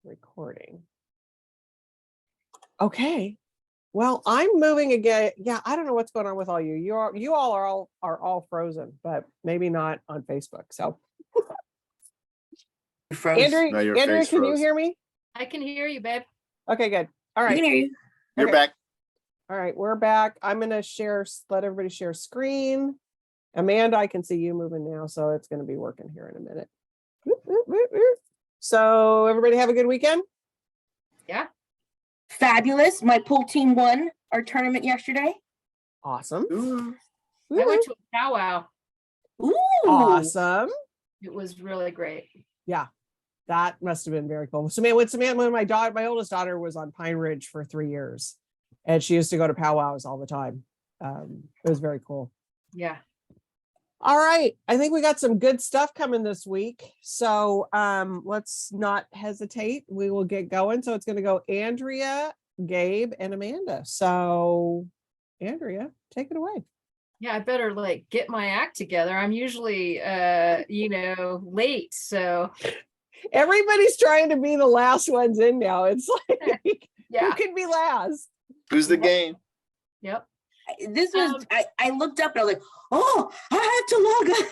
recording. Okay. Well, I'm moving again. Yeah, I don't know what's going on with all you. You all are all frozen, but maybe not on Facebook. So Andrea, No, your Andrea, face can you froze. hear me? I can hear you, babe. Okay, good. All I right. can hear you. You're Okay. back. All right, we're back. I'm gonna let everybody share screen. Amanda, I can see you moving now, so it's gonna be working here in a minute. Whoop, whoop, whoop, whoop. So everybody have a good weekend? Yeah. Fabulous. My pool team won our tournament yesterday. Awesome. Ooh. I went to a powwow. Ooh. Awesome. It was really great. Yeah, that must have been very cool. Samantha, when my oldest daughter was on Pine Ridge for 3 years, and she used to go to powwows all the time. It was very cool. Yeah. All right, I think we got some good stuff coming this week. So let's not hesitate. We will get going. So it's going to go Andrea, Gabe, and Amanda. So Andrea, take it away. Yeah, I better like get my act together. I'm usually late. So Everybody's trying to be the last ones in now. It's like who yeah. can be last? Who's the game? Yep. This was, I looked up and I was like, oh, I have to log on.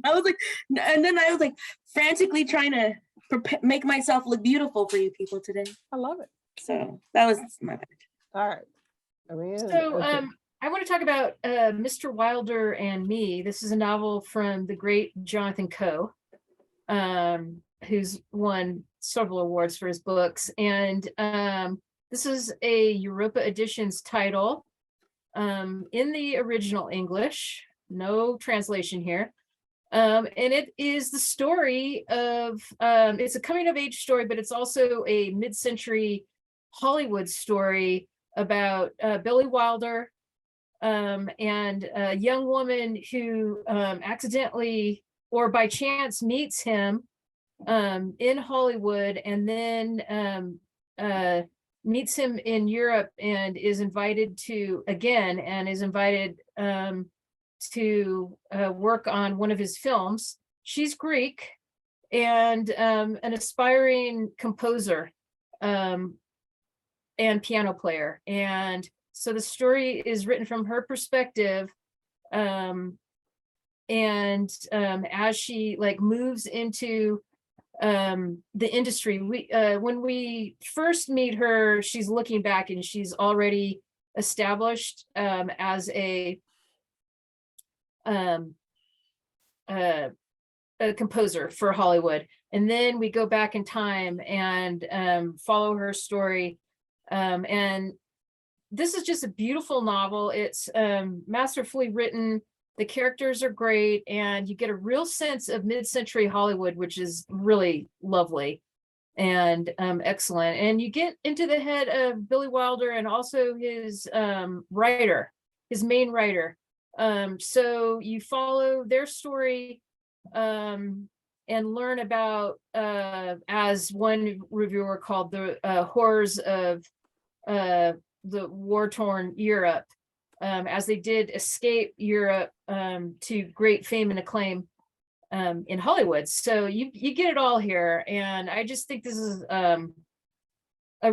I was like, and then I was like frantically trying to make myself look beautiful for you people today. I love it. So that was my bad. All right. I mean, So I want to talk about Mr. Wilder and Me. This is a novel from the great Jonathan Coe, who's won several awards for his books. And this is a Europa Editions title in the original English, no translation here. And it is the story of, it's a coming of age story, but it's also a mid-century Hollywood story about Billy Wilder and a young woman who accidentally or by chance meets him in Hollywood, and then meets him in Europe and is invited to work on one of his films. She's Greek and an aspiring composer and piano player. And so the story is written from her perspective. And as she like moves into the industry, when we first meet her, she's looking back and she's already established as a composer for Hollywood. And then we go back in time and follow her story. And this is just a beautiful novel. It's masterfully written. The characters are great, and you get a real sense of mid-century Hollywood, which is really lovely and excellent. And you get into the head of Billy Wilder and also his writer, his main writer. So you follow their story and learn about, as one reviewer called, the horrors of the war-torn Europe, as they did escape Europe to great fame and acclaim in Hollywood. So you get it all here. And I just think this is a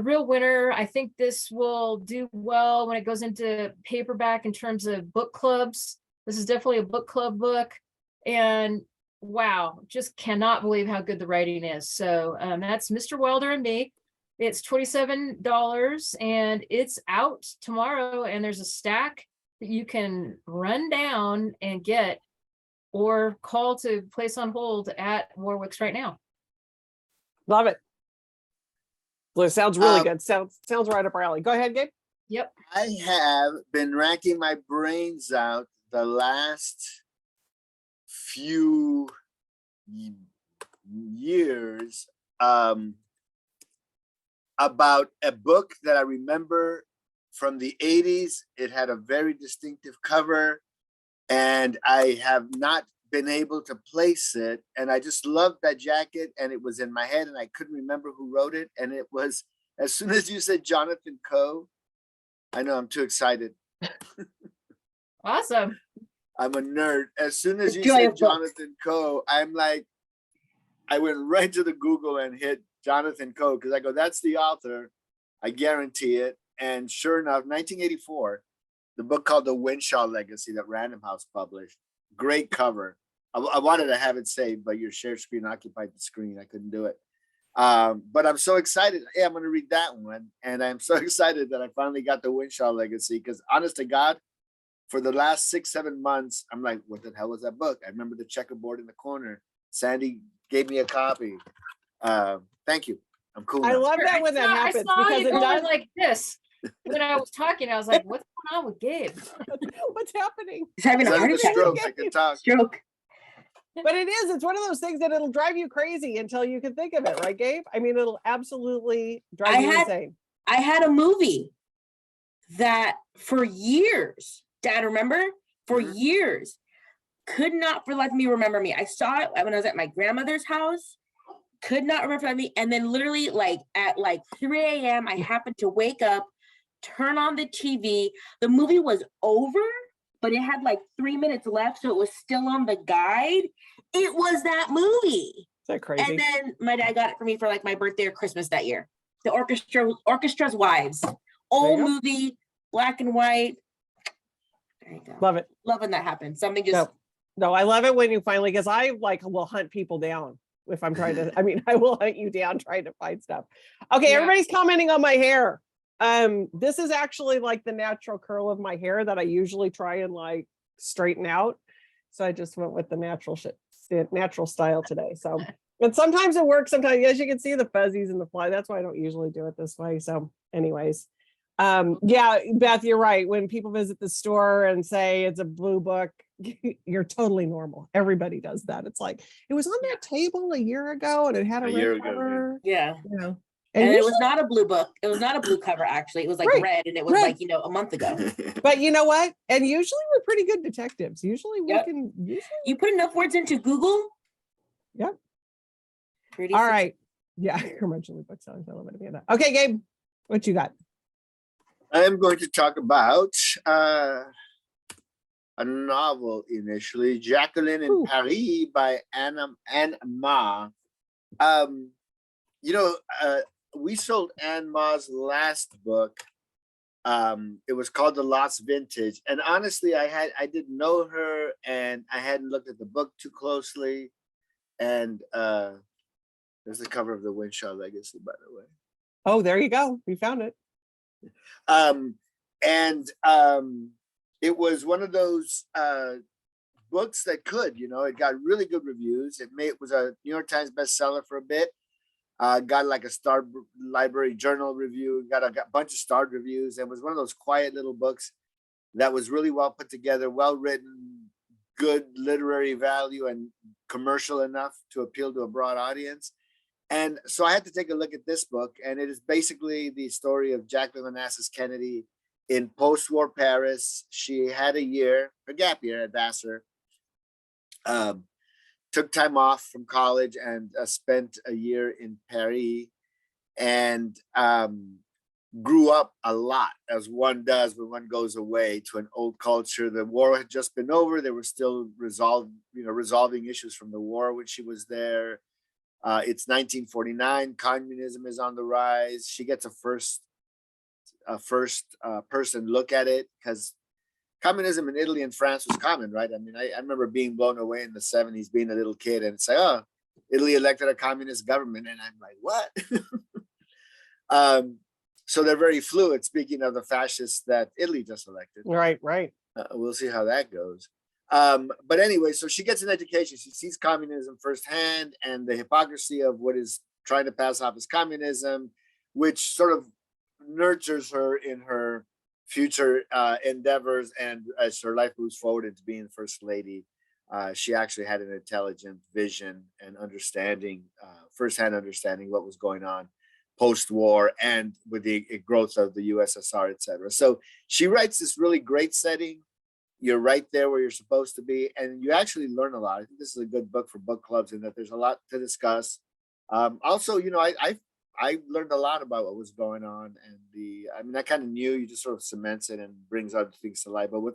real winner. I think this will do well when it goes into paperback in terms of book clubs. This is definitely a book club book. And wow, just cannot believe how good the writing is. So that's Mr. Wilder and Me. It's $27 and it's out tomorrow, and there's a stack that you can run down and get or call to place on hold at Warwick's right now. Love it. Well, it sounds really good. Sounds right up our alley. Go ahead, Gabe. Yep. I have been racking my brains out the last few years about a book that I remember from the 80s. It had a very distinctive cover, and I have not been able to place it. And I just loved that jacket, and it was in my head, and I couldn't remember who wrote it. And it was, as soon as you said Jonathan Coe, I know I'm too excited. Awesome. I'm a nerd. As soon as you said Jonathan Coe, I'm like, I went right to the Google and hit Jonathan Coe, because I go, that's the author. I guarantee it. And sure enough, 1984, the book called The Winshaw Legacy that Random House published. Great cover. I wanted to have it saved, but your share screen occupied the screen. I couldn't do it. But I'm so excited. Yeah, I'm going to read that one. And I'm so excited that I finally got The Winshaw Legacy, because honest to God, for the last 6-7 months, I'm like, what the hell was that book? I remember the checkerboard in the corner. Sandy gave me a copy. Thank you. I'm cool I now. love that when that happens, I saw because you it going does. like this. When I was talking, I was like, what's going on with Gabe? What's happening? He's having a Instead heart of the attack. stroke, I can talk. Stroke. But it is, it's one of those things that it'll drive you crazy until you can think of it, right, Gabe? I mean, it'll absolutely drive you insane. I had a movie that for years, Dad, remember? For Mhm. years, could not for life of me remember me. I saw it when I was at my grandmother's house, could not remember for life of me. And then literally like at like 3 a.m., I happened to wake up, turn on the TV. The movie was over, but it had like 3 minutes left, so it was still on the guide. It was that movie. Is that crazy? And then my dad got it for me for like my birthday or Christmas that year. The Orchestra's Wives. Old go. movie, black and white. There you go. Love it. Love when that happens. Something just No, I love it when you finally, because I like will hunt people down if I'm trying to, I mean, I will hunt you down trying to find stuff. Okay, Yeah. everybody's commenting on my hair. This is actually like the natural curl of my hair that I usually try and like straighten out. So I just went with the natural natural style today. So, and sometimes it works. Sometimes, as you can see, the fuzzies and the fly. That's why I don't usually do it this way. So anyways, yeah, Beth, you're right. When people visit the store and say it's a blue book, you're totally normal. Everybody does that. It's like, it was on that table a year ago and it had a year red ago, cover. yeah. You know. And it usually- was not a blue book. It was not a blue cover, actually. It was like Right, red, and it was red. like, a month ago. but you know what? And usually we're pretty good detectives. Usually we Yep. can You put enough words into Google. Yep. Pretty all successful. right. Yeah, commercially booksellers. I love it, Amanda. Okay, Gabe, what you got? I'm going to talk about a novel initially, Jacqueline and Ooh. Harry by Anne Ma. We sold Anne Ma's last book. It was called The Lost Vintage. And honestly, I didn't know her and I hadn't looked at the book too closely. And there's the cover of The Winshaw Legacy, by the way. Oh, there you go. We found it. It was one of those books that it got really good reviews. It was a New York Times bestseller for a bit. Got like a Star Library Journal review, got a bunch of starred reviews, and was one of those quiet little books that was really well put together, well written, good literary value, and commercial enough to appeal to a broad audience. And so I had to take a look at this book, and it is basically the story of Jacqueline Onassis Kennedy in post-war Paris. She had a gap year at Vassar, took time off from college and spent a year in Paris, and grew up a lot, as one does when one goes away to an old culture. The war had just been over. They were still resolving issues from the war when she was there. It's 1949. Communism is on the rise. She gets a first person look at it, because communism in Italy and France was common, right? I mean, I remember being blown away in the 70s, being a little kid, and say, oh, Italy elected a communist government. And I'm like, what? So they're very fluid. Speaking of the fascists that Italy just elected. Right. We'll see how that goes. But anyway, so she gets an education. She sees communism firsthand and the hypocrisy of what is trying to pass off as communism, which sort of nurtures her in her future endeavors. And as her life moves forward into being first lady, she actually had an intelligent vision and understanding, firsthand understanding what was going on post-war and with the growth of the USSR, et cetera. So she writes this really great setting. You're right there where you're supposed to be, and you actually learn a lot. I think this is a good book for book clubs in that there's a lot to discuss. Also, I learned a lot about what was going on, and I kind of knew, you just sort of cements it and brings other things to light. But what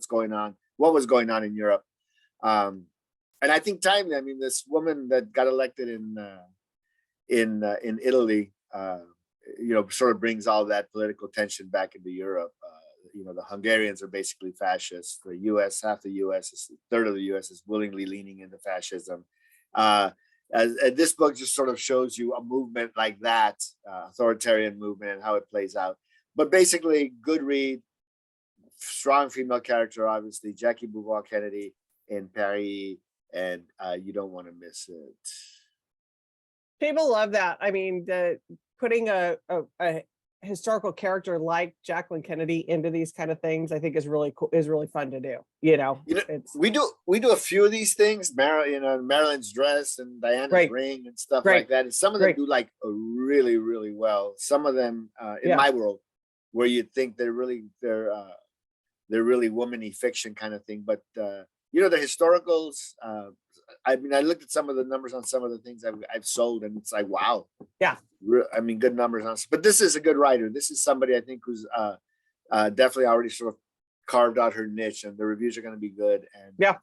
was going on in Europe, and I think timely. I mean, this woman that got elected in Italy, sort of brings all that political tension back into Europe. The Hungarians are basically fascists. The U.S., half the U.S., a third of the U.S. is willingly leaning into fascism. As this book just sort of shows you a movement like that, authoritarian movement, and how it plays out. But basically, good read, strong female character, obviously, Jackie Bouvier Kennedy in Paris, and you don't want to miss it. People love that. I mean, putting a historical character like Jacqueline Kennedy into these kind of things, I think is really cool, is really fun to do. We do a few of these things, Marilyn's dress and Diana's ring and stuff like that. And some of them do like really, really well. Some of them in my world, where you think they're really womany fiction kind of thing. But the historicals, I looked at some of the numbers on some of the things I've sold, and it's like, wow. Yeah. Good numbers on. But this is a good writer. This is somebody I think who's definitely already sort of carved out her niche, and the reviews are going to be good. And no,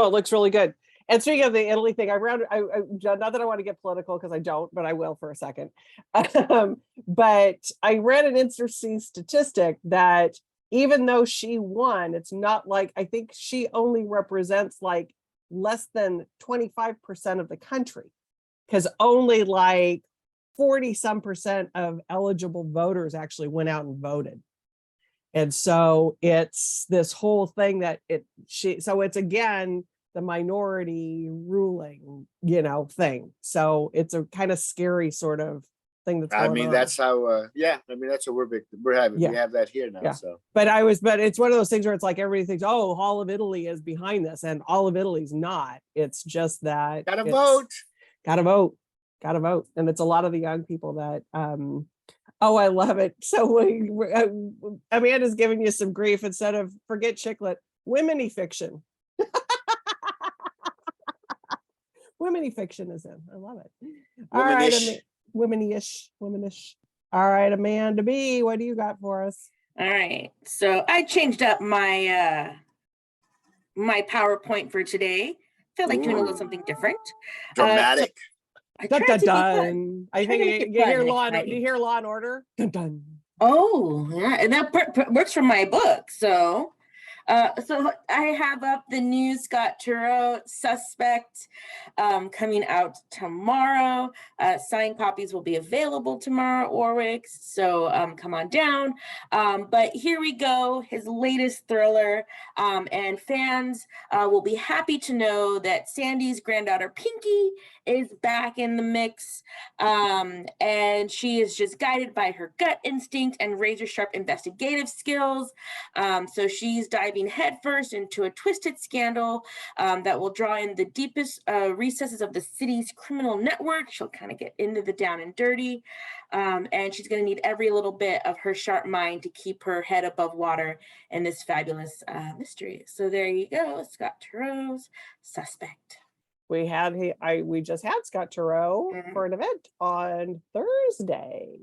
it looks really good. And speaking of the Italy thing, not that I want to get political, because I don't, but I will for a second. But I read an interesting statistic that even though she won, it's not like, I think she only represents like less than 25% of the country, because only like 40% of eligible voters actually went out and voted. And so it's this whole thing that so it's again the minority ruling, thing. So it's a kind of scary sort of thing that's going on. That's how that's what we're having. We have that here now. Yeah. So but it's one of those things where it's like everybody thinks, oh, all of Italy is behind this, and all of Italy's not. It's just that gotta vote. And it's a lot of the young people that I love it. So Amanda's giving you some grief. Instead of forget chicklet, womany fiction. Womany fiction is in. I love it. All right, womanish. All right, Amanda B, what do you got for us? All right, so I changed up my my PowerPoint for today. Felt like doing a little something different. Dramatic. I think you hear Law and Order. Dun, dun. Oh, yeah, and that works for my book. So I have up the new Scott Churro Suspect coming out tomorrow. Signed copies will be available tomorrow, Warwick. So come on down. But here we go, his latest thriller. And fans will be happy to know that Sandy's granddaughter Pinky is back in the mix. And she is just guided by her gut instinct and razor sharp investigative skills. So she's diving headfirst into a twisted scandal that will draw in the deepest recesses of the city's criminal network. She'll kind of get into the down and dirty, and she's going to need every little bit of her sharp mind to keep her head above water in this fabulous mystery. So there you go, Scott Churro's Suspect. We just had Scott Churro for an event on Thursday.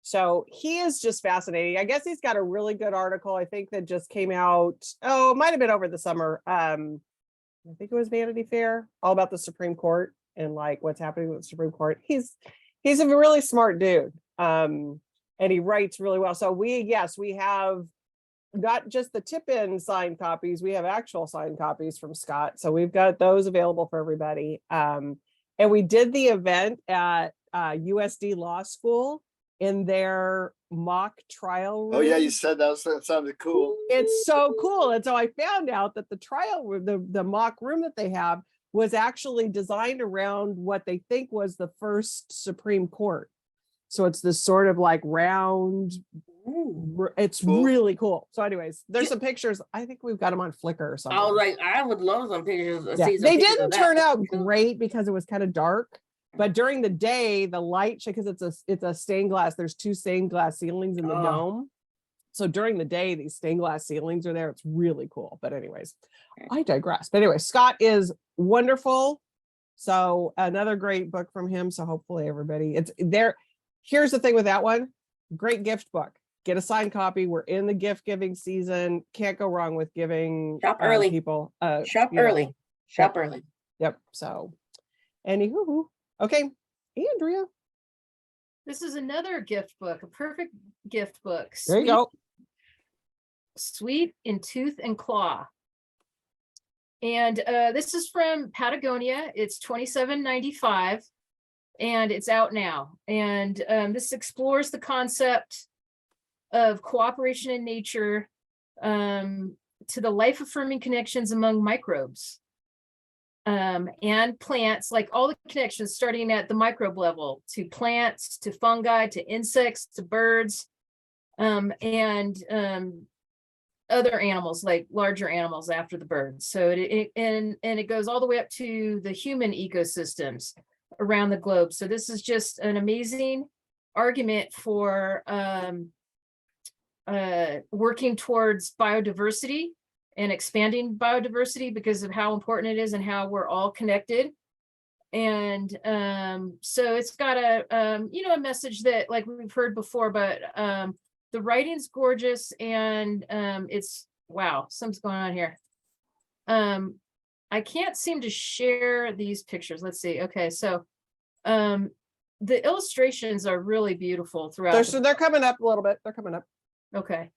So he is just fascinating. I guess he's got a really good article, I think, that just came out. Oh, it might have been over the summer. I think it was Vanity Fair, all about the Supreme Court and like what's happening with the Supreme Court. He's a really smart dude. And he writes really well. So we have not just the tip-in signed copies, we have actual signed copies from Scott. So we've got those available for everybody. And we did the event at USD Law School in their mock trial room. Oh yeah, you said that sounded cool. It's so cool. And so I found out that the trial room, the mock room that they have, was actually designed around what they think was the first Supreme Court. So it's this sort of like round. It's cool. Really cool. So anyways, there's some pictures. I think we've got them on Flickr or something. Oh, like I would love some pictures. They didn't turn out great because it was kind of dark. But during the day, the light, because it's a stained glass. There's 2 stained glass ceilings in the dome. So during the day, these stained glass ceilings are there. It's really cool. But anyways, I digress. But anyway, Scott is wonderful. So another great book from him. So hopefully everybody, it's there. Here's the thing with that one. Great gift book. Get a signed copy. We're in the gift giving season. Can't go wrong with giving Shop early. People. Shop early. Shop early. Yep. So anywho. Okay, Andrea. This is another gift book, a perfect gift book. There you go. Sweet in Tooth and Claw. And this is from Patagonia. It's $27.95 and it's out now. And this explores the concept of cooperation in nature to the life-affirming connections among microbes and plants, like all the connections starting at the microbe level to plants, to fungi, to insects, to birds, and other animals, like larger animals after the birds. So it goes all the way up to the human ecosystems around the globe. So this is just an amazing argument for working towards biodiversity and expanding biodiversity because of how important it is and how we're all connected. And so it's got a a message that, like we've heard before, but the writing's gorgeous, and it's wow, something's going on here. I can't seem to share these pictures. Let's see. Okay, so the illustrations are really beautiful throughout. They're coming up a little bit. They're coming up. Okay.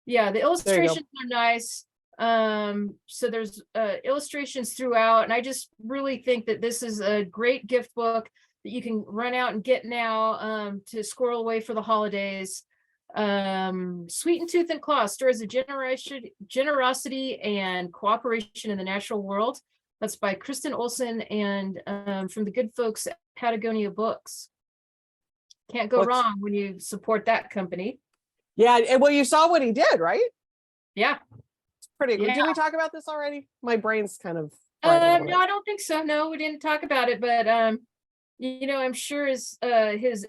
Yeah, the illustrations are nice. So there's illustrations throughout, and I just really think that this is a great gift book that you can run out and get now to squirrel away for the holidays. Sweet in Tooth and Claw, stories of generosity and cooperation in the natural world. That's by Kristen Olson and from the good folks at Patagonia Books. Can't go wrong when you support that company. Yeah, and well, you saw what he did, right? Yeah. It's pretty good. Yeah. Did we talk about this already? My brain's kind of No, I don't think so. No, we didn't talk about it, but I'm sure his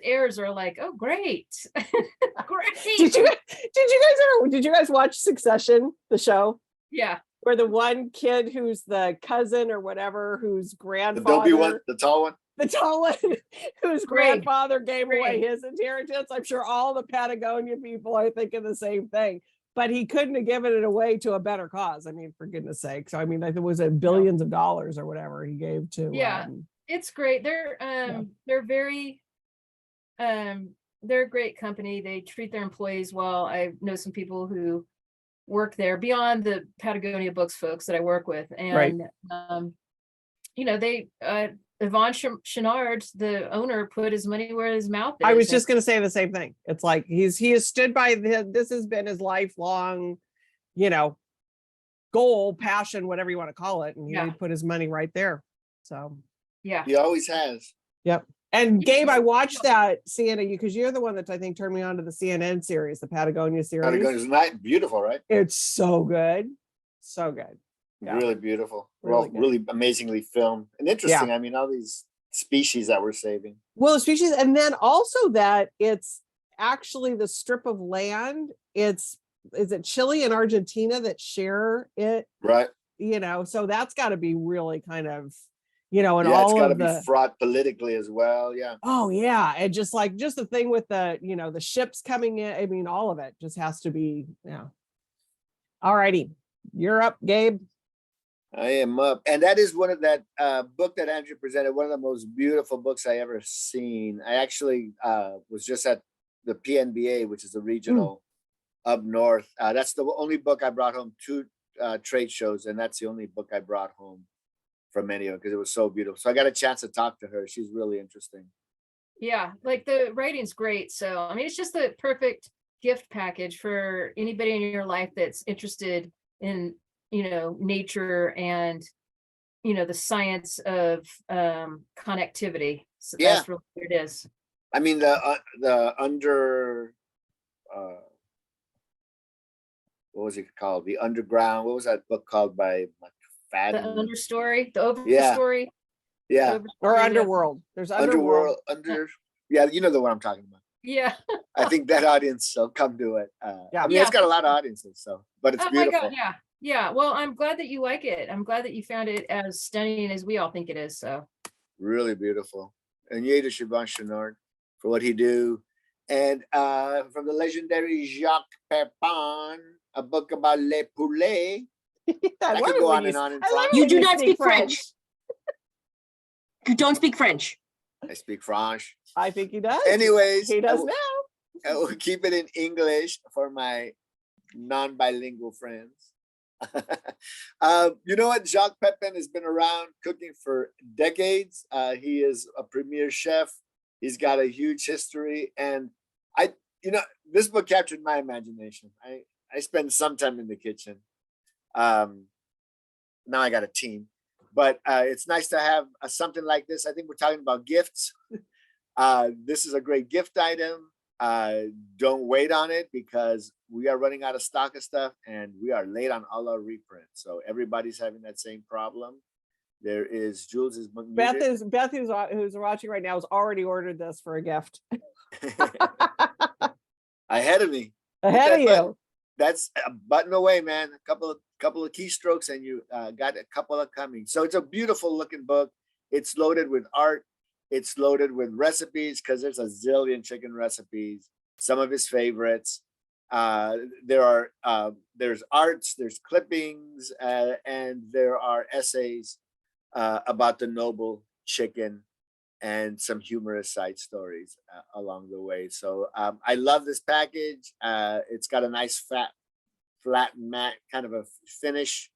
heirs are like, oh, great. Great. Did you guys watch Succession, the show? Yeah. Where the one kid who's the cousin or whatever, whose grandfather, The dopey one, the tall one. the tall one, whose Greg. grandfather gave away Greg. his inheritance. I'm sure all the Patagonia people are thinking the same thing, but he couldn't have given it away to a better cause. I mean, for goodness sake. So, I mean, it was billions of dollars or whatever he gave to. Yeah. It's great. They're very they're a great company. They treat their employees well. I know some people who work there beyond the Patagonia Books folks that I work with, and they Yvon Chouinard, the owner, put his money where his mouth is. I was just going to say the same thing. It's like he has stood by this has been his lifelong, goal, passion, whatever you want to call it, and he put his money right there. So yeah, He always has. yep. And Gabe, I watched that CNN because you're the one that I think turned me on to the CNN series, the Patagonia series. Patagonia's not beautiful, right? It's so good, so good. Yeah. Really beautiful. Really good. Really amazingly filmed and interesting. I mean, all these species that we're saving. Well, the species, and then also that it's actually the strip of land. Is it Chile and Argentina that share it? Right. So that's got to be really kind of, and Yeah, it's all got to of be the fraught politically as well. Yeah. Oh yeah, and just the thing with the the ships coming in. I mean, all of it just has to be All righty, you're up, Gabe. I am up, and that is one of that book that Andrew presented. One of the most beautiful books I ever seen. I actually was just at the PNBA, which is the regional up north. That's the only book I brought home to trade shows, and that's the only book I brought home from any of them because it was so beautiful. So I got a chance to talk to her. She's really interesting. Yeah, like the writing's great. So I mean, it's just the perfect gift package for anybody in your life that's interested in nature and the science of connectivity. So that's really what it is. I mean, the under what was it called? The Underground. What was that book called by The understory, the overstory. Yeah. Or Underworld. There's Underworld. Yeah, you know the one I'm talking about. Yeah. I think that audience will come to it. Yeah. I mean, it's got a lot of audiences, but it's beautiful. My God, yeah. Yeah. Well, I'm glad that you like it. I'm glad that you found it as stunning as we all think it is. So really beautiful. And yay to Yvon Chouinard for what he do. And from the legendary Jacques Pepin, a book about les poulets. I could go on and on in French. You do not speak French. You don't speak French. I speak French. I think he does. Anyways, He does now. I will keep it in English for my non-bilingual friends. You know what? Jacques Pepin has been around cooking for decades. He is a premier chef. He's got a huge history. And this book captured my imagination. I spend some time in the kitchen. Now I got a team. But it's nice to have something like this. I think we're talking about gifts. This is a great gift item. Don't wait on it because we are running out of stock of stuff and we are late on all our reprints. So everybody's having that same problem. There is Jules is Beth who's watching right now has already ordered this for a gift. ahead of me. Ahead of you. That's a button away, man. A couple of keystrokes and you got a couple of coming. So it's a beautiful looking book. It's loaded with art. It's loaded with recipes because there's a zillion chicken recipes. Some of his favorites. There's arts, there's clippings, and there are essays about the noble chicken and some humorous side stories along the way. So I love this package. It's got a nice flat matte kind of a finish.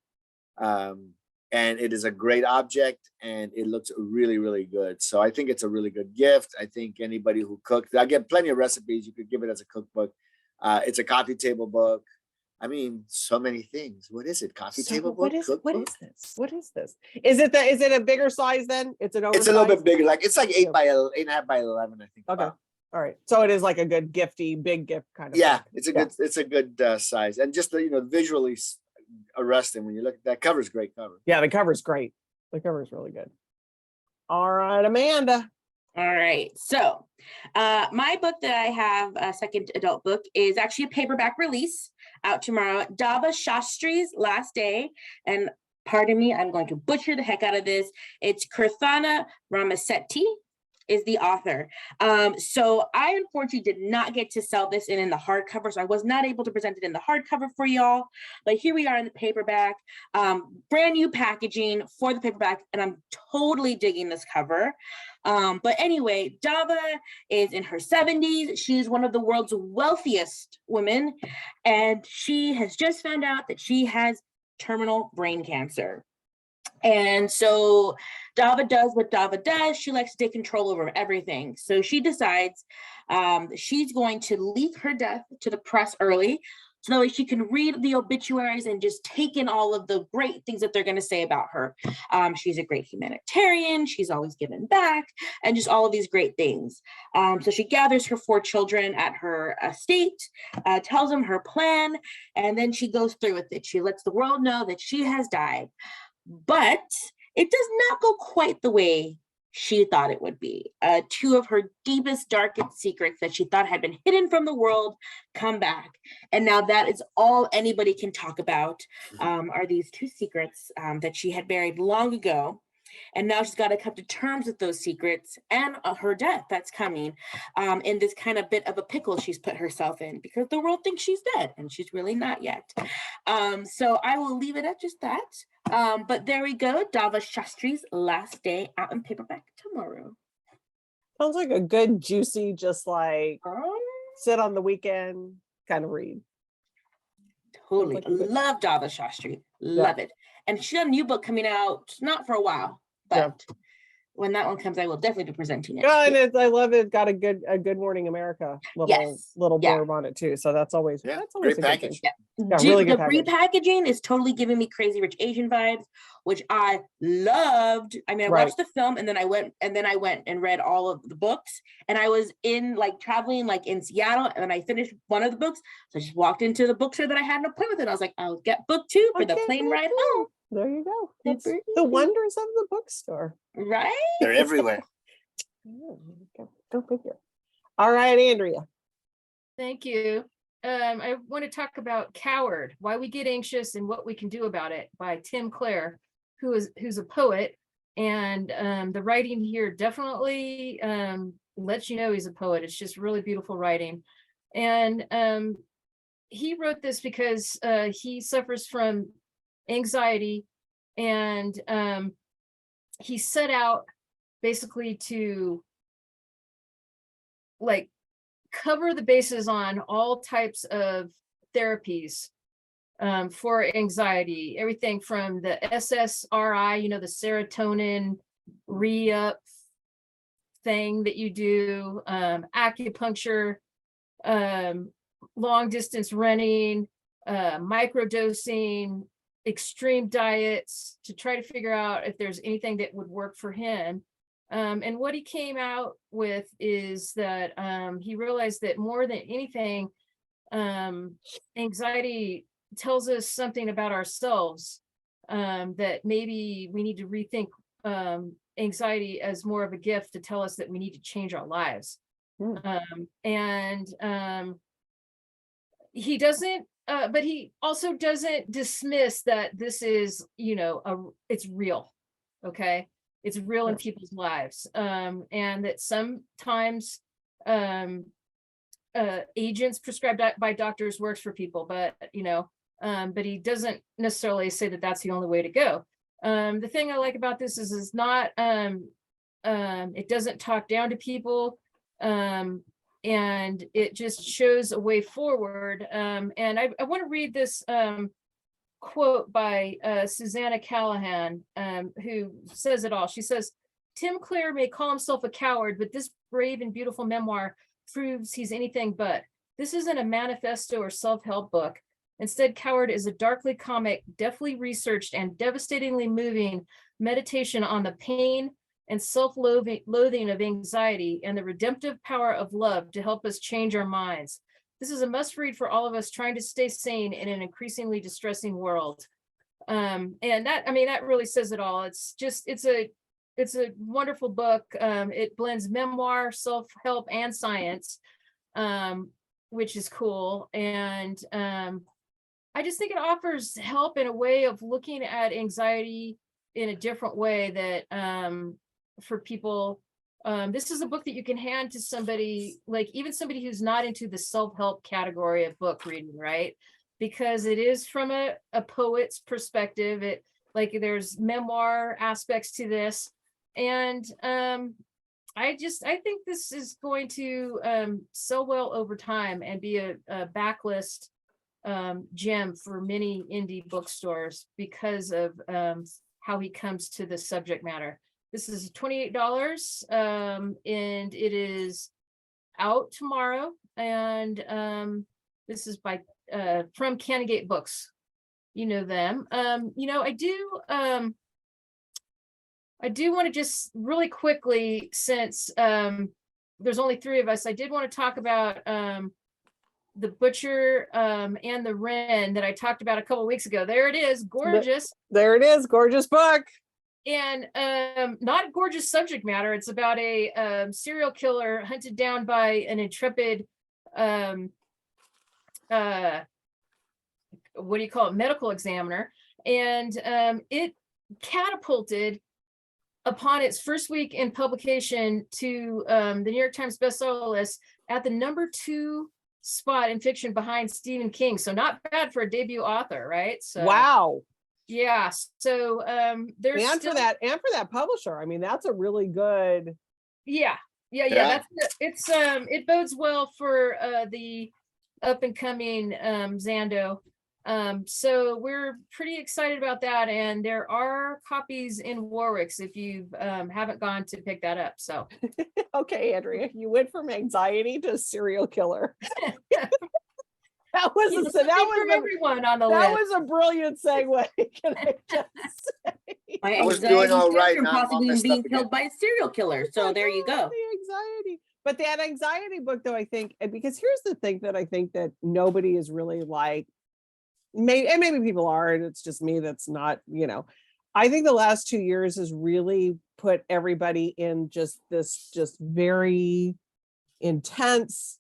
And it is a great object and it looks really, really good. So I think it's a really good gift. I think anybody who cooks, I get plenty of recipes. You could give it as a cookbook. It's a coffee table book. I mean, so many things. What is it? Coffee table book? What is this? What is this? Is it a bigger size then? It's an oversized? It's a little bit bigger. Like it's like 8.5 by 11, I think. Okay. All right. So it is like a good gifty, big gift kind of. Yeah, book. it's a good size. And just visually arresting when you look at that cover's great cover. Yeah, the cover's great. The cover's really good. All right, Amanda. All right. So my book that I have, a second adult book, is actually a paperback release out tomorrow. Dava Shastri's Last Day. And pardon me, I'm going to butcher the heck out of this. It's Kirthana Ramasetti is the author. So I unfortunately did not get to sell this in the hardcover, so I was not able to present it in the hardcover for y'all, but here we are in the paperback, brand new packaging for the paperback, and I'm totally digging this cover. But anyway, Dava is in her 70s. She's one of the world's wealthiest women, and she has just found out that she has terminal brain cancer. And so Dava does what Dava does. She likes to take control over everything. So she decides she's going to leak her death to the press early, so that way she can read the obituaries and just take in all of the great things that they're going to say about her. She's a great humanitarian. She's always given back and just all of these great things. So she gathers her 4 children at her estate, tells them her plan, and then she goes through with it. She lets the world know that she has died. But it does not go quite the way she thought it would be. 2 of her deepest, darkest secrets that she thought had been hidden from the world come back. And now that is all anybody can talk about, are these 2 secrets that she had buried long ago. And now she's got to come to terms with those secrets and her death that's coming, in this kind of bit of a pickle she's put herself in, because the world thinks she's dead and she's really not yet. So I will leave it at just that. But there we go. Dava Shastri's Last Day, out in paperback tomorrow. Sounds like a good, juicy, just like sit on the weekend kind of read. Totally. Like Love Dava Shastri. Love it. And she got a new book coming out, not for a while, but when that one comes, I will definitely be presenting it. And I love it. Got a Good Morning America little blurb on it too. So that's always great package. Really good the repackaging is totally giving me Crazy Rich Asian vibes, which I loved. I mean, I watched the film and then I went and read all of the books, and I was traveling in Seattle, and then I finished one of the books. So I just walked into the bookstore that I had an appointment with, and I was like, I'll get book 2 for the plane ride home. There you go. It's the wonders of the bookstore. Right? They're everywhere. Go figure. All right, Andrea. Thank you. I want to talk about Coward, Why We Get Anxious and What We Can Do About It by Tim Clare, who's a poet. And the writing here definitely lets you know he's a poet. It's just really beautiful writing. And he wrote this because he suffers from anxiety, and he set out basically to like cover the bases on all types of therapies for anxiety, everything from the SSRI, you know, the serotonin re-up thing that you do, acupuncture, long distance running, microdosing, extreme diets, to try to figure out if there's anything that would work for him. And what he came out with is that he realized that more than anything, anxiety tells us something about ourselves, that maybe we need to rethink anxiety as more of a gift to tell us that we need to change our lives. He doesn't, but he also doesn't dismiss that this is, you know, it's real. Okay. It's real in people's lives. And that sometimes agents prescribed by doctors works for people, but, you know, but he doesn't necessarily say that that's the only way to go. The thing I like about this is not, it doesn't talk down to people, and it just shows a way forward. And I want to read this quote by Susanna Callahan, who says it all. She says, "Tim Clare may call himself a coward, but this brave and beautiful memoir proves he's anything but. This isn't a manifesto or self-help book. Instead, Coward is a darkly comic, deftly researched, and devastatingly moving meditation on the pain and self-loathing of anxiety and the redemptive power of love to help us change our minds. This is a must-read for all of us trying to stay sane in an increasingly distressing world." And that, I mean, that really says it all. It's a wonderful book. It blends memoir, self-help, and science, which is cool. And I just think it offers help in a way of looking at anxiety in a different way that for people, this is a book that you can hand to somebody, like even somebody who's not into the self-help category of book reading, right? Because it is from a poet's perspective. It, like, there's memoir aspects to this. And I think this is going to sell well over time and be a backlist gem for many indie bookstores because of how he comes to the subject matter. This is $28, and it is out tomorrow. And this is by from Canongate Books. You know them. You know, I do want to just really quickly, since there's only three of us, I did want to talk about The Butcher and the Wren that I talked about a couple of weeks ago. There it is, gorgeous. There it is, gorgeous book. And not gorgeous subject matter. It's about a serial killer hunted down by an intrepid, what do you call it, medical examiner. And it catapulted, upon its first week in publication, to the New York Times bestseller list at the #2 spot in fiction behind Stephen King. So not bad for a debut author, right? So Wow. yeah. So there's and still, for that publisher, I mean, that's a really good. yeah. Yeah. That's it bodes well for the up and coming Zando. So we're pretty excited about that, and there are copies in Warwick's if you haven't gone to pick that up. So Okay, Andrea, you went from anxiety to serial killer. That was you know, that something was for everyone on the that list. was a brilliant segue. Can I just say? My I was anxiety doing all stems right, from now I'm all possibly messed being up killed again. by a serial killer. So there you go. The anxiety. But that anxiety book, though, I think, because here's the thing that I think that nobody is really like, maybe people are, and it's just me that's not, you know. I think the last 2 years has really put everybody in just this very intense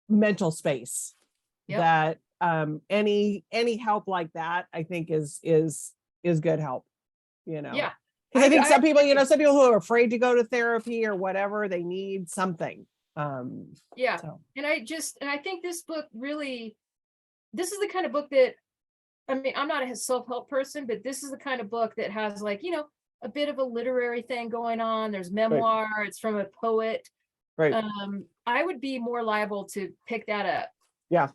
mental space. Yep. That any help like that, I think is good help, you know. Yeah. Because I think some people, agree. some people who are afraid to go to therapy or whatever, they need something. Yeah. So. And I think this book really, this is the kind of book that, I mean, I'm not a self-help person, but this is the kind of book that has, like, you know, a bit of a literary thing going on. There's memoir, it's from a poet. Right. I would be more liable to pick that up. Yeah.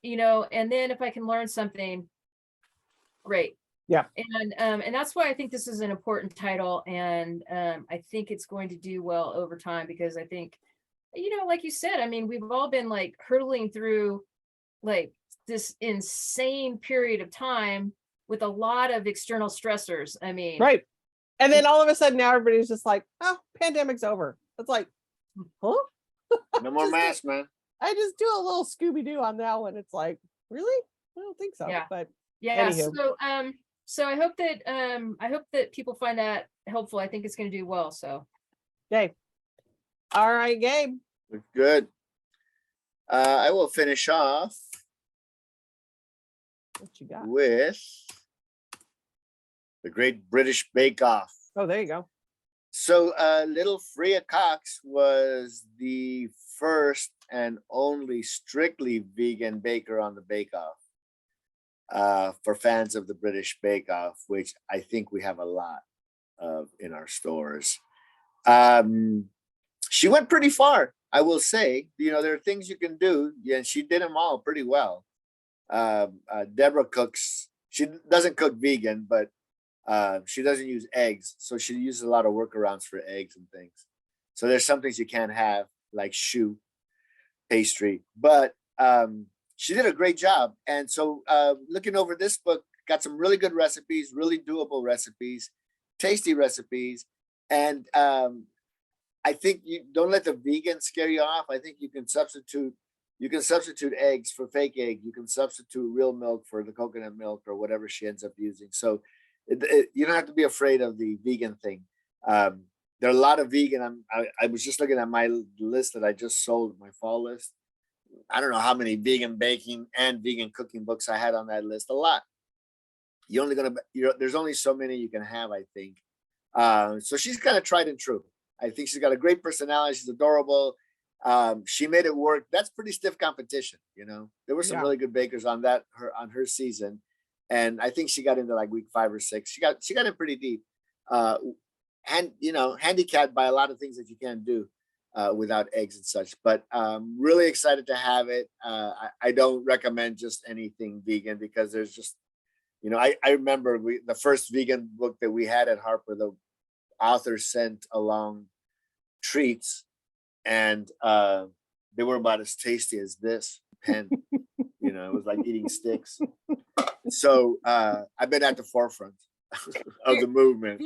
You know, and then if I can learn something, great. Yeah. And that's why I think this is an important title. And I think it's going to do well over time, because I think, you know, like you said, I mean, we've all been like hurtling through like this insane period of time with a lot of external stressors. I mean, Right. And then all of a sudden now everybody's just like, oh, pandemic's over. It's like, huh? No more masks, man. I just do a little Scooby-Doo on that one. It's like, really? I don't think so. Yeah. But yeah. anywho. So I hope that people find that helpful. I think it's going to do well. So. Okay. All right, Gabe. Good. I will finish off What you got? with the Great British Bake Off. Oh, there you go. So little Freya Cox was the first and only strictly vegan baker on the Bake Off. For fans of the British Bake Off, which I think we have a lot of in our stores. She went pretty far, I will say. You know, there are things you can do, yeah, and she did them all pretty well. Deborah cooks. She doesn't cook vegan, but she doesn't use eggs, so she uses a lot of workarounds for eggs and things. So there's some things you can't have, like choux pastry, but she did a great job. And so looking over this book, got some really good recipes, really doable recipes, tasty recipes. And I think you don't let the vegan scare you off. I think you can substitute eggs for fake egg. You can substitute real milk for the coconut milk or whatever she ends up using. So you don't have to be afraid of the vegan thing. There are a lot of vegan. I was just looking at my list that I just sold, my fall list. I don't know how many vegan baking and vegan cooking books I had on that list. A lot. There's only so many you can have, I think. So she's kind of tried and true. I think she's got a great personality. She's adorable. She made it work. That's pretty stiff competition. You know, there were some really good bakers on her season, and I think she got into like week 5 or 6. She got in pretty deep. And handicapped by a lot of things that you can't do without eggs and such. But really excited to have it. I don't recommend just anything vegan, because there's just, I remember the first vegan book that we had at Harper, the author sent along treats, and they were about as tasty as this pen. It was like eating sticks. So I've been at the forefront of the movement.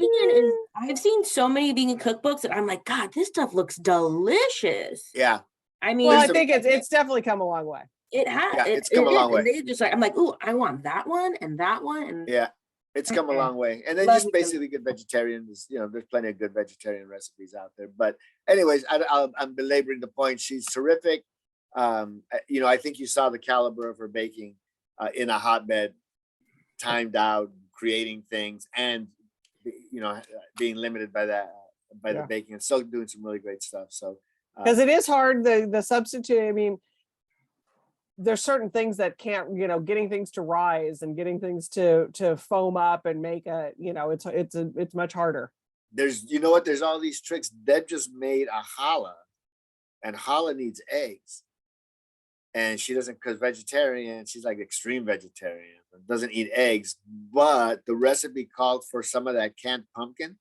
I've seen so many vegan cookbooks that I'm like, God, this stuff looks delicious. Yeah. I mean, well, I think it's definitely come a long way. It has. Yeah, it's come a long way. They just like, I'm like, ooh, I want that one and that one. And yeah, it's come a long way. And then just basically good vegetarians. There's plenty of good vegetarian recipes out there. But anyways, I'm belaboring the point. She's terrific. I think you saw the caliber of her baking in a hotbed, timed out, creating things, and being limited by that the baking, and still doing some really great stuff. So because it is hard, the substitute. I mean, there's certain things that can't, getting things to rise and getting things to foam up and make it's much harder. There's all these tricks. Deb just made a challah, and challah needs eggs, and she doesn't, because vegetarian. She's like extreme vegetarian, doesn't eat eggs. But the recipe called for some of that canned pumpkin.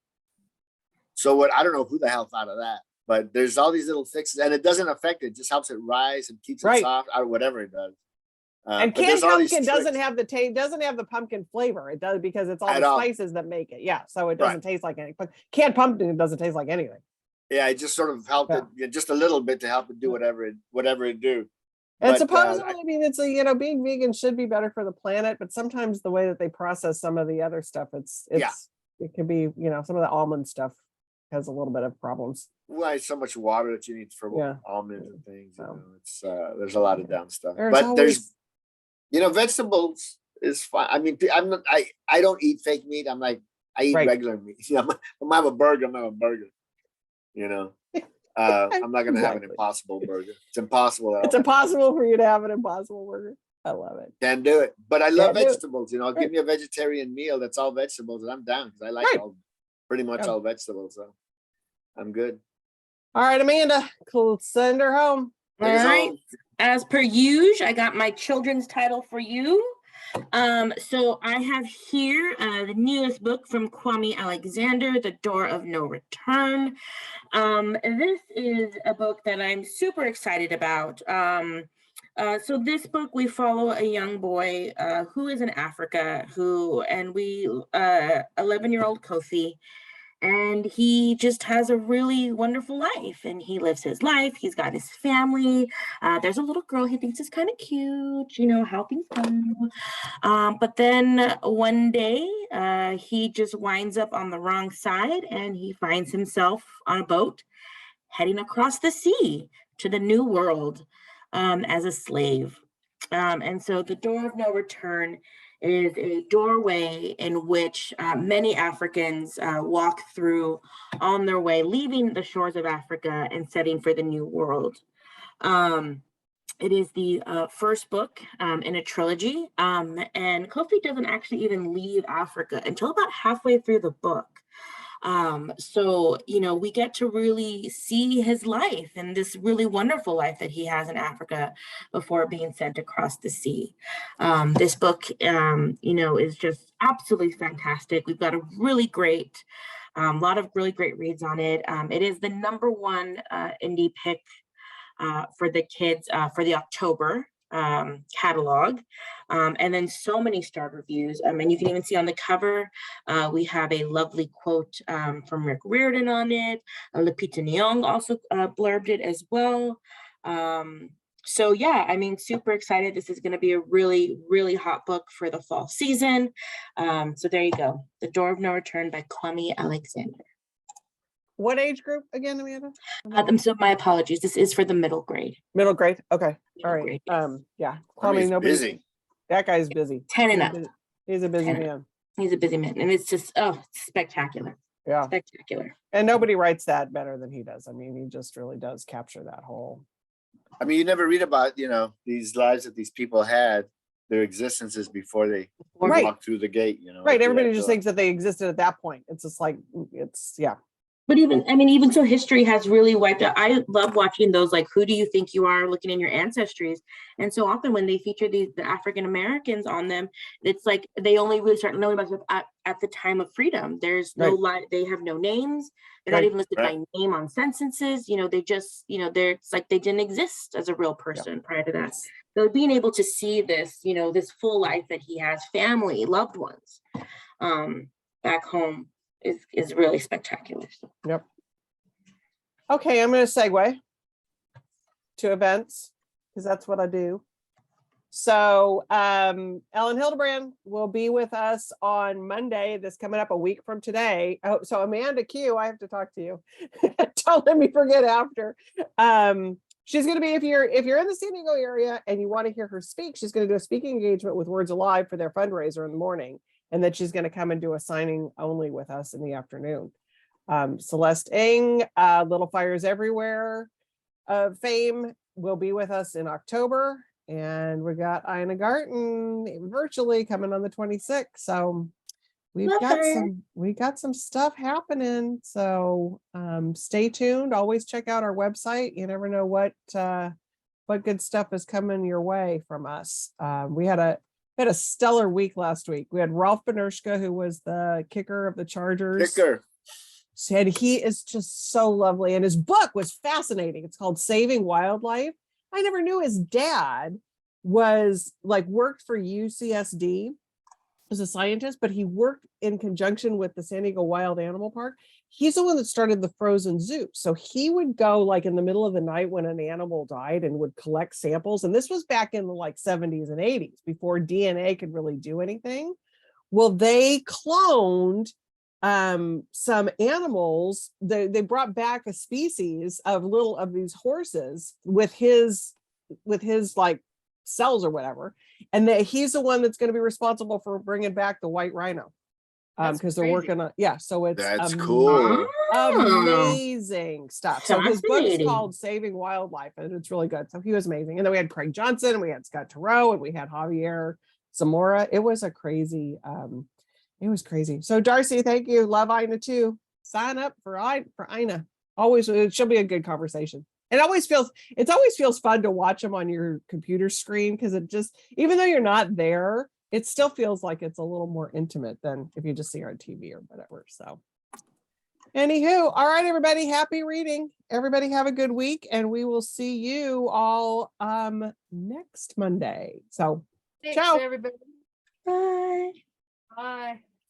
So I don't know who the hell thought of that. But there's all these little fixes, and it doesn't affect it. Just helps it rise and keeps it soft, or whatever it does. And canned pumpkin doesn't have the pumpkin flavor. It does, because it's all the spices that make it. Yeah, so it doesn't taste like anything. But canned pumpkin doesn't taste like anything. Yeah, it just sort of helped it just a little bit to help it do whatever it do. And supposedly, I mean, it's being vegan should be better for the planet, but sometimes the way that they process some of the other stuff, it can be, some of the almond stuff has a little bit of problems. Well, it's so much water that you need for almonds and things. It's there's a lot of down stuff. There's vegetables is fine. I mean, I don't eat fake meat. I'm like, I eat regular meat. I'm gonna have a burger. I'm gonna have a burger. I'm not gonna have an impossible burger. It's impossible. It's impossible for you to have an impossible burger. I love it. Can't do it. But I love vegetables. Give me a vegetarian meal that's all vegetables, and I'm down, because I like pretty much all vegetables. So I'm good. All right, Amanda, cool. Send her home. All Take us right. home. As per usual, I got my children's title for you. So I have here the newest book from Kwame Alexander, The Door of No Return. This is a book that I'm super excited about. So this book, we follow a young boy who is in Africa, 11-year-old Kofi, and he just has a really wonderful life, and he lives his life. He's got his family. There's a little girl he thinks is kind of cute, how things go. But then one day he just winds up on the wrong side, and he finds himself on a boat heading across the sea to the New World as a slave. And so the Door of No Return is a doorway in which many Africans walk through on their way, leaving the shores of Africa and setting for the New World. It is the first book in a trilogy, and Kofi doesn't actually even leave Africa until about halfway through the book. So, we get to really see his life and this really wonderful life that he has in Africa before being sent across the sea. This book, is just absolutely fantastic. We've got a really great, lot of really great reads on it. It is the #1 indie pick for the kids for the October catalog, and then so many star reviews, and you can even see on the cover we have a lovely quote from Rick Riordan on it. Lupita Nyong also blurbed it as well. So yeah, super excited. This is going to be a really, really hot book for the fall season. So there you go, The Door of No Return by Kwame Alexander. What age group again, Amanda? So my apologies, this is for the middle grade. Middle grade. Okay. All right. Grade, yes. Yeah. Kwame's Nobody. busy. That guy's busy. 10 and He's up. busy. He's a busy 10. man. He's a busy man, and it's just it's spectacular. Yeah. Spectacular. And nobody writes that better than he does. He just really does capture that whole. You never read about, these lives that these people had, their existences before they Right. walked through the gate, Right. Everybody just thinks that they existed at that point. It's just like, yeah. But even so, history has really wiped out. I love watching those, like, who do you think you are, looking in your ancestries. And so often when they feature the African Americans on them, it's like they only really start knowing about stuff at the time of freedom. There's no they have no names. They're not even listed by name on censuses. They just, it's like they didn't exist as a real person prior to that. So being able to see this, this full life that he has, family, loved ones, back home, is really spectacular. Yep. Okay, I'm going to segue to events because that's what I do. So Ellen Hildebrand will be with us on Monday. This coming up a week from today. Oh, so Amanda Q, I have to talk to you. Don't let me forget after. She's going to be, if you're in the San Diego area and you want to hear her speak, she's going to do a speaking engagement with Words Alive for their fundraiser in the morning. And then she's going to come and do a signing only with us in the afternoon. Celeste Ng, Little Fires Everywhere fame, will be with us in October. And we got Ina Garten virtually coming on the 26th. So we got some stuff happening. So stay tuned. Always check out our website. You never know what good stuff is coming your way from us. We had a stellar week last week. We had Ralph Benershka, who was the kicker of the Chargers. Said he is just so lovely. And his book was fascinating. It's called Saving Wildlife. I never knew his dad was worked for UCSD as a scientist, but he worked in conjunction with the San Diego Wild Animal Park. He's the one that started the frozen zoo. So he would go in the middle of the night when an animal died and would collect samples. And this was back in the 70s and 80s before DNA could really do anything. Well, they cloned some animals. They brought back a species of these horses with his cells or whatever. And he's the one that's going to be responsible for bringing back the white rhino. Because they're working on, so it's cool. Amazing stuff. So his book's called Saving Wildlife, and it's really good. So he was amazing. And then we had Craig Johnson, and we had Scott Churro, and we had Javier Zamora. It was crazy. So Darcy, thank you. Love Ina too. Sign up for Ina. Always, it should be a good conversation. It always feels fun to watch them on your computer screen because it just, even though you're not there, it still feels like it's a little more intimate than if you just see her on TV or whatever. So anywho, all right, everybody, happy reading. Everybody have a good week, and we will see you all next Monday. So Thanks, ciao. everybody. Bye. Bye.